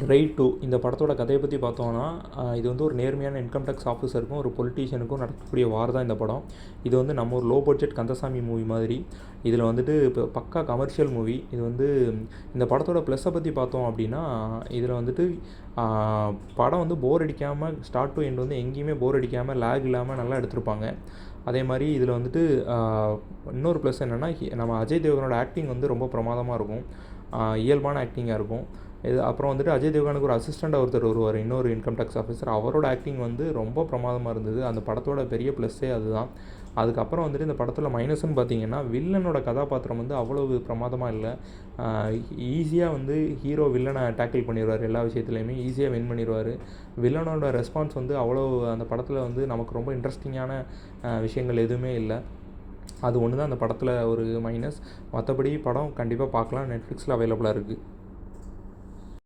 Raid 2 இந்த படத்தோட கதையை பற்றி பார்த்தோன்னா, இது வந்து ஒரு நேர்மையான இன்கம் டேக்ஸ் ஆஃபீஸருக்கும் ஒரு பொலிட்டீஷியனுக்கும் நடக்கக்கூடிய வார் தான் இந்த படம். இது வந்து நம்ம ஒரு லோ பட்ஜெட் கந்தசாமி மூவி மாதிரி. இதில் வந்துட்டு இப்போ பக்கா கமர்ஷியல் மூவி. இது வந்து இந்த படத்தோட ப்ளஸ்ஸை பற்றி பார்த்தோம் அப்படின்னா, இதில் வந்துட்டு படம் வந்து போர் அடிக்காமல் ஸ்டார்ட் டு எண்ட் வந்து எங்கேயுமே போர் அடிக்காமல் லேக் இல்லாமல் நல்லா எடுத்திருப்பாங்க. அதே மாதிரி இதில் வந்துட்டு இன்னொரு ப்ளஸ் என்னென்னா, நம்ம அஜய் தேவகனோட ஆக்டிங் வந்து ரொம்ப பிரமாதமாக இருக்கும். இயல்பான ஆக்டிங்காக இருக்கும். இது அப்புறம் வந்துட்டு அஜய் தேவ்கானுக்கு ஒரு அசிஸ்டண்ட்டாக ஒருத்தர் வருவார், இன்னொரு இன்கம் டேக்ஸ் ஆஃபீஸர். அவரோட ஆக்டிங் வந்து ரொம்ப பிரமாதமாக இருந்தது. அந்த படத்தோட பெரிய ப்ளஸ்ஸே அதுதான். அதுக்கப்புறம் வந்துட்டு இந்த படத்தில் மைனஸ்ன்னு பார்த்தீங்கன்னா, வில்லனோட கதாபாத்திரம் வந்து அவ்வளவு பிரமாதமாக இல்லை. ஈஸியாக வந்து ஹீரோ வில்லனை டேக்கிள் பண்ணிடுவார். எல்லா விஷயத்துலையுமே ஈஸியாக வின் பண்ணிடுவார். வில்லனோட ரெஸ்பான்ஸ் வந்து அவ்வளோ அந்த படத்தில் வந்து நமக்கு ரொம்ப இன்ட்ரெஸ்டிங்கான விஷயங்கள் எதுவுமே இல்லை. அது ஒன்று தான் அந்த படத்தில் ஒரு மைனஸ். மற்றபடி படம் கண்டிப்பாக பார்க்கலாம். நெட்ஃப்ளிக்ஸில் அவைலபிளாக இருக்குது.